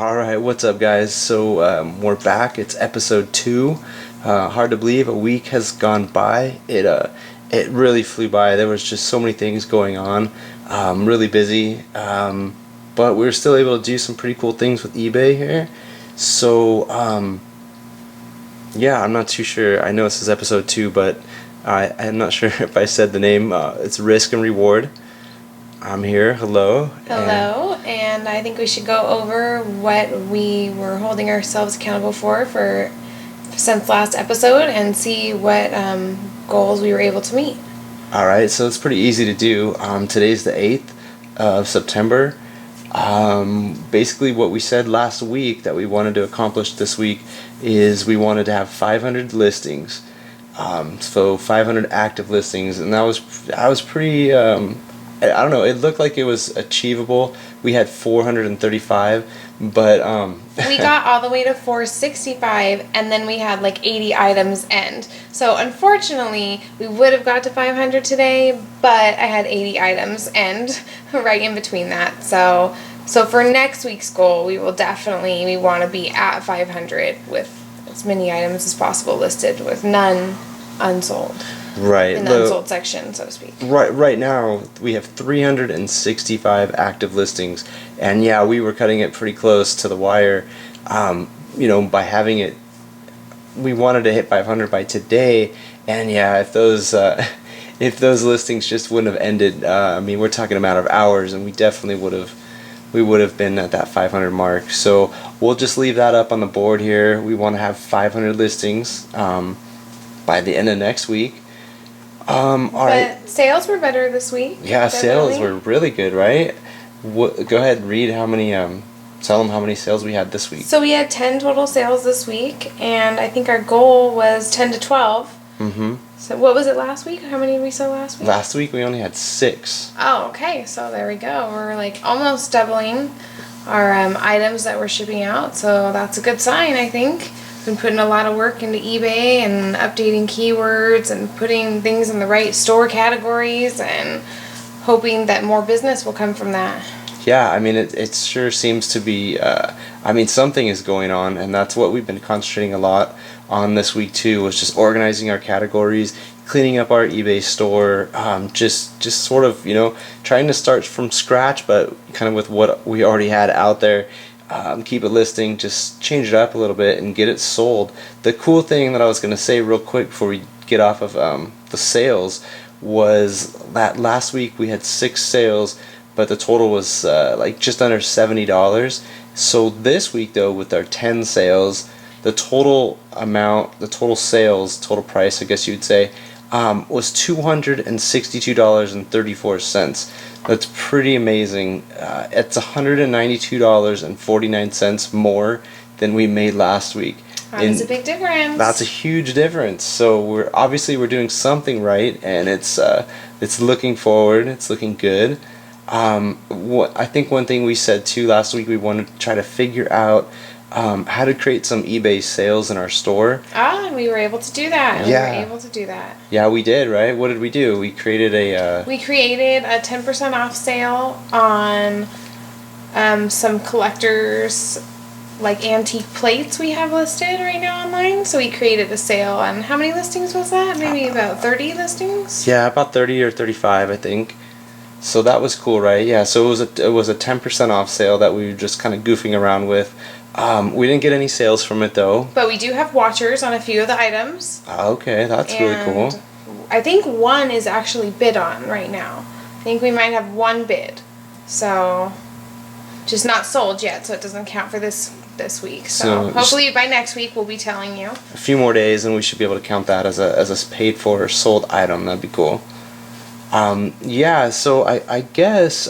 Alright, what's up guys? So we're back. It's episode 2. Hard to believe a week has gone by. It really flew by. There was just so many things going on. Really busy. But we were still able to do some pretty cool things with eBay here. So yeah, I'm not too sure. I know this is episode 2, but I'm not sure if I said the name. It's Risk and Reward. I'm here. Hello. Hello, and I think we should go over what we were holding ourselves accountable for since last episode and see what goals we were able to meet. Alright, so it's pretty easy to do. Today's the 8th of September. Basically what we said last week that we wanted to accomplish this week is we wanted to have 500 listings. So 500 active listings, and that was pretty I don't know, it looked like it was achievable. We had 435, but we got all the way to 465, and then we had like 80 items end. So unfortunately, we would have got to 500 today, but I had 80 items end right in between that. So for next week's goal, we want to be at 500 with as many items as possible listed with none unsold. Right. In the unsold section, so to speak. Right now, we have 365 active listings, and yeah, we were cutting it pretty close to the wire. By having it, we wanted to hit 500 by today, and yeah, if those listings just wouldn't have ended, we're talking a matter of hours, and we definitely would have been at that 500 mark. So we'll just leave that up on the board here. We want to have 500 listings by the end of next week. But sales were better this week. Yeah, definitely. Sales were really good, right? Go ahead and read how many. Tell them how many sales we had this week. So we had 10 total sales this week, and I think our goal was 10 to 12. Mm-hmm. So what was it last week? How many did we sell last week? Last week we only had 6. Oh, okay. So there we go. We're like almost doubling our items that we're shipping out. So that's a good sign, I think. Been putting a lot of work into eBay and updating keywords and putting things in the right store categories and hoping that more business will come from that. Yeah, it sure seems to be, something is going on, and that's what we've been concentrating a lot on this week too, was just organizing our categories, cleaning up our eBay store, just sort of, trying to start from scratch, but kind of with what we already had out there. Keep a listing, just change it up a little bit and get it sold. The cool thing that I was going to say real quick before we get off of the sales was that last week we had 6 sales, but the total was just under $70. So this week though, with our 10 sales, the total sales, total price I guess you'd say, was $262.34. That's pretty amazing. It's $192.49 more than we made last week. That's a big difference. That's a huge difference. So we're doing something right, and it's looking forward. It's looking good. I think one thing we said too last week, we wanted to try to figure out how to create some eBay sales in our store. And we were able to do that. Yeah. Yeah, we did, right? What did we do? We created a 10% off sale on some collectors, like antique plates we have listed right now online. So we created a sale on, how many listings was that? Maybe about 30 listings? Yeah, about 30 or 35, I think. So that was cool, right? Yeah, so it was a 10% off sale that we were just kind of goofing around with. We didn't get any sales from it though. But we do have watchers on a few of the items. Okay, that's really cool. I think one is actually bid on right now. I think we might have one bid. So, just not sold yet, so it doesn't count for this week. So hopefully by next week we'll be telling you. A few more days and we should be able to count that as a paid for or sold item. That'd be cool. Yeah, so I guess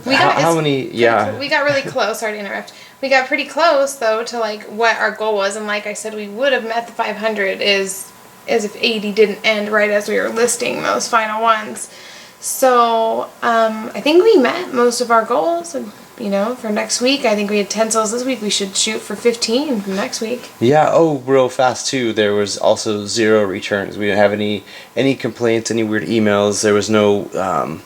we got really close. Sorry to interrupt. We got pretty close though to like what our goal was, and like I said, we would have met the 500 as if 80 didn't end right as we were listing those final ones. So I think we met most of our goals. For next week, I think we had 10 sales this week. We should shoot for 15 from next week. Yeah. Oh, real fast too. There was also 0 returns. We didn't have any complaints, any weird emails. There was no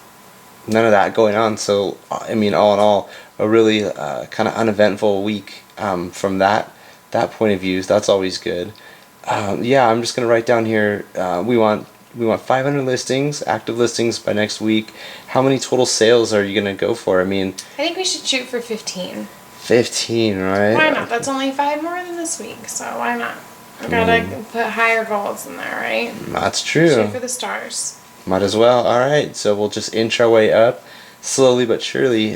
none of that going on. So I mean, all in all, a really kind of uneventful week from that point of view. That's always good. Yeah, I'm just gonna write down here. We want 500 listings, active listings by next week. How many total sales are you gonna go for? I mean, I think we should shoot for 15. 15, right? Why not? That's only 5 more than this week, so why not? We gotta put higher goals in there, right? That's true. Shoot for the stars. Might as well. All right, so we'll just inch our way up slowly but surely.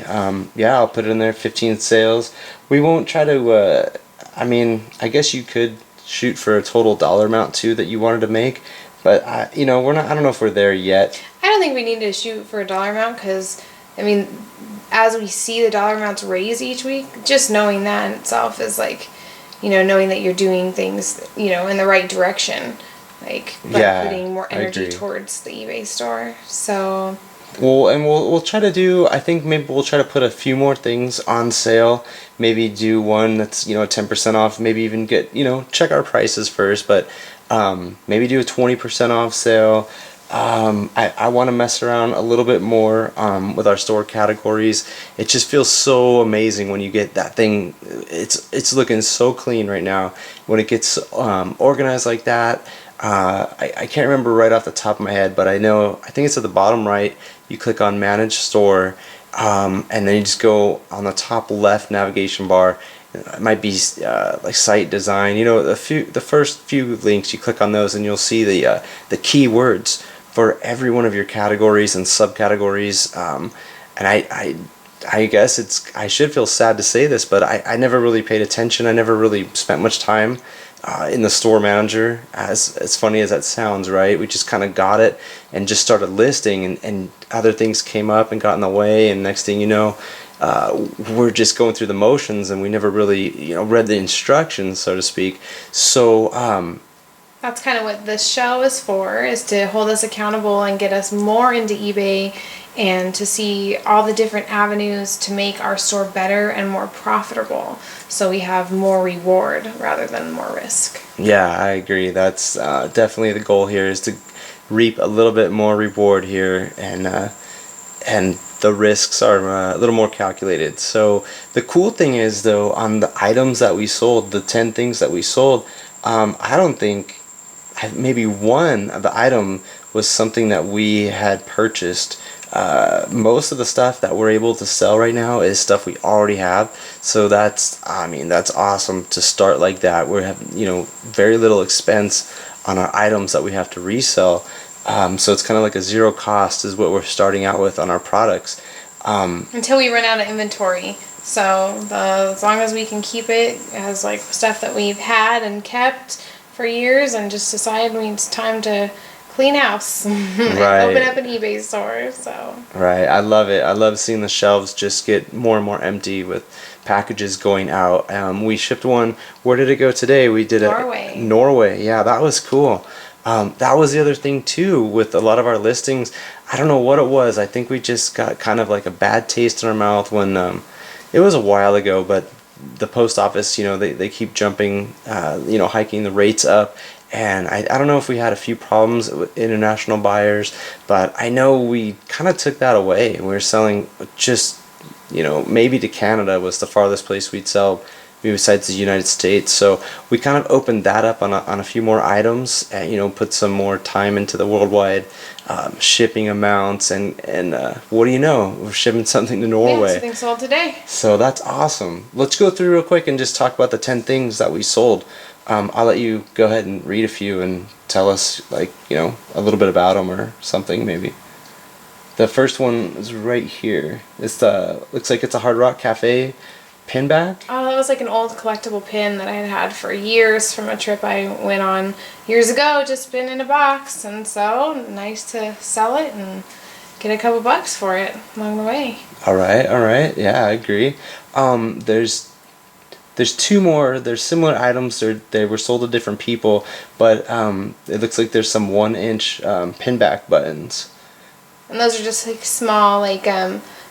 Yeah, I'll put it in there. 15 sales. We won't try to. I mean, I guess you could shoot for a total dollar amount too that you wanted to make, but we're not. I don't know if we're there yet. I don't think we need to shoot for a dollar amount because, I mean, as we see the dollar amounts raise each week, just knowing that in itself is like, knowing that you're doing things, in the right direction. Like, by putting more energy towards the eBay store. So. We'll try to do. I think maybe we'll try to put a few more things on sale. Maybe do one that's 10% off. Maybe even get check our prices first, but maybe do a 20% off sale. I want to mess around a little bit more with our store categories. It just feels so amazing when you get that thing. It's looking so clean right now when it gets organized like that. I can't remember right off the top of my head, but I think it's at the bottom right. You click on Manage Store, and then you just go on the top left navigation bar. It might be like site design. The first few links, you click on those, and you'll see the keywords for every one of your categories and subcategories. And I guess I should feel sad to say this, but I never really paid attention. I never really spent much time in the store manager, as funny as that sounds, right? We just kind of got it and just started listing, and other things came up and got in the way, and next thing you know, we're just going through the motions, and we never really read the instructions, so to speak. So that's kind of what this show is for, is to hold us accountable and get us more into eBay and to see all the different avenues to make our store better and more profitable, so we have more reward rather than more risk. Yeah, I agree. That's definitely the goal here, is to reap a little bit more reward here, and the risks are a little more calculated. So the cool thing is, though, on the items that we sold, the 10 things that we sold, I don't think maybe one of the item was something that we had purchased. Most of the stuff that we're able to sell right now is stuff we already have. So that's awesome to start like that. We have very little expense on our items that we have to resell. So it's kind of like a zero cost is what we're starting out with on our products. Until we run out of inventory. So as long as we can keep it as like stuff that we've had and kept for years, and just decide it's time to clean house and open up an eBay store. So right, I love it. I love seeing the shelves just get more and more empty with packages going out. We shipped one. Where did it go today? We did Norway. Norway. Yeah, that was cool. That was the other thing too with a lot of our listings. I don't know what it was. I think we just got kind of like a bad taste in our mouth when it was a while ago, but the post office, they keep jumping, hiking the rates up. And I don't know if we had a few problems with international buyers, but I know we kind of took that away. We were selling just, maybe to Canada was the farthest place we'd sell besides the United States. So we kind of opened that up on a few more items, and put some more time into the worldwide shipping amounts, and what do you know, we're shipping something to Norway. Yeah, something sold today. So that's awesome. Let's go through real quick and just talk about the 10 things that we sold. I'll let you go ahead and read a few and tell us, a little bit about them or something, maybe. The first one is right here. Looks like it's a Hard Rock Cafe pin back. Oh, that was like an old collectible pin that I had had for years from a trip I went on years ago, just been in a box, and so nice to sell it and get a couple bucks for it along the way. All right. Yeah, I agree. There's two more. There's similar items. They were sold to different people, but it looks like there's some 1-inch pin back buttons. And those are just like small,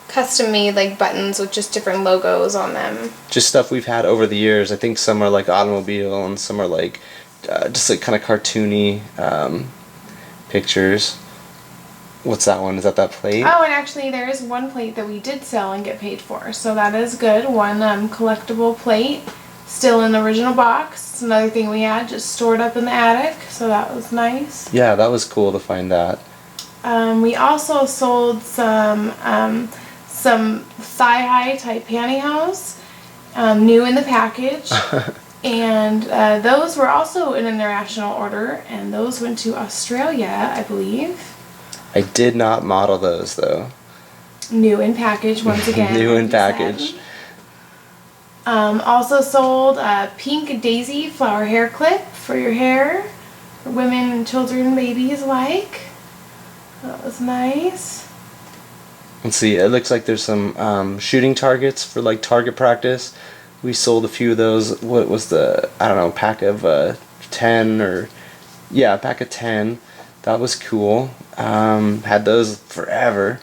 custom made buttons with just different logos on them. Just stuff we've had over the years. I think some are like automobile and some are just kind of cartoony pictures. What's that one? Is that plate? Oh, and actually there is one plate that we did sell and get paid for, so that is good. One collectible plate, still in the original box. It's another thing we had, just stored up in the attic, so that was nice. Yeah, that was cool to find that. We also sold some thigh-high type pantyhose, new in the package. And those were also an international order, and those went to Australia, I believe. I did not model those though. New in package once again. New in package. Also sold a pink daisy flower hair clip for your hair, for women and children and babies alike. That was nice. Let's see, it looks like there's some shooting targets for like target practice. We sold a few of those. What was the, I don't know, pack of 10 or, yeah, a pack of 10. That was cool. Had those forever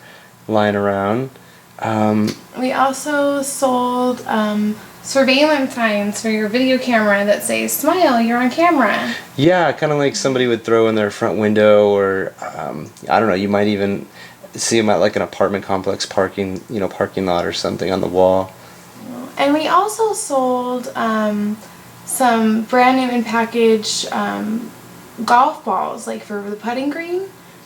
lying around. We also sold surveillance signs for your video camera that say, "Smile, you're on camera." Yeah, kind of like somebody would throw in their front window, or I don't know, you might even see them at like an apartment complex parking lot or something on the wall. And we also sold some brand new in package golf balls, like for the putting green.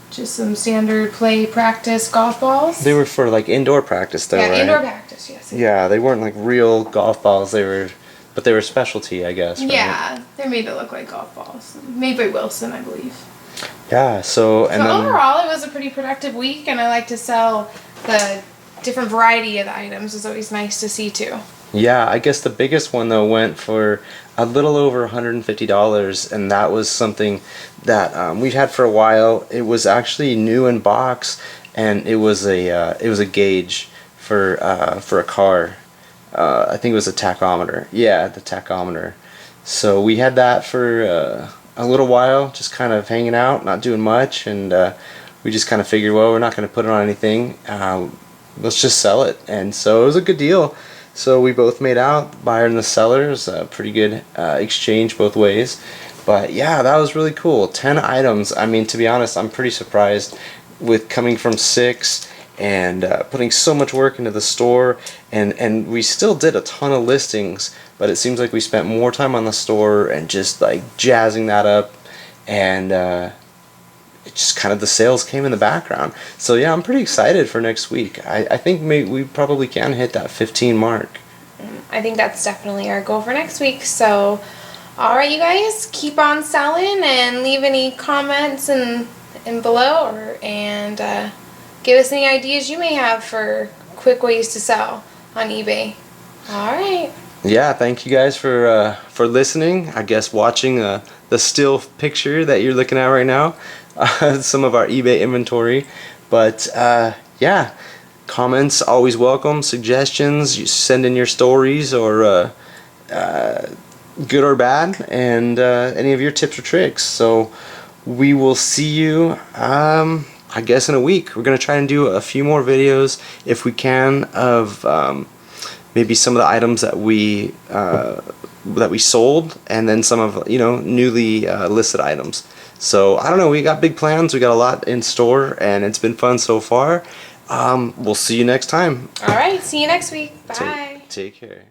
Just some standard play practice golf balls. They were for like indoor practice though, right? Yeah, indoor practice, yes. Yeah, they weren't like real golf balls. But they were specialty, I guess. Right? Yeah, they're made to look like golf balls. Made by Wilson, I believe. Yeah, so then overall, it was a pretty productive week, and I like to sell the different variety of the items. It's always nice to see too. Yeah, I guess the biggest one though went for a little over $150, and that was something that we've had for a while. It was actually new in box, and it was a gauge for a car. I think it was a tachometer. Yeah, the tachometer. So we had that for a little while, just kind of hanging out, not doing much, and we just kind of figured, well, we're not going to put it on anything. Let's just sell it, and so it was a good deal. So we both made out, buyer and the sellers, pretty good exchange both ways. But yeah, that was really cool. 10 items. I mean, to be honest, I'm pretty surprised with coming from 6 and putting so much work into the store. And we still did a ton of listings, but it seems like we spent more time on the store and just like jazzing that up. And it just kind of, the sales came in the background. So yeah, I'm pretty excited for next week. I think we probably can hit that 15 mark. I think that's definitely our goal for next week. So, all right, you guys, keep on selling and leave any comments in below, and give us any ideas you may have for quick ways to sell on eBay. All right. Yeah, thank you guys for listening. I guess watching the still picture that you're looking at right now. Some of our eBay inventory, but yeah, comments always welcome, suggestions, you send in your stories, or good or bad, and any of your tips or tricks. So we will see you I guess in a week. We're gonna try and do a few more videos if we can of maybe some of the items that we sold, and then some of newly listed items. So I don't know, we got big plans, we got a lot in store, and it's been fun so far. We'll see you next time. All right, see you next week. Bye. Take care.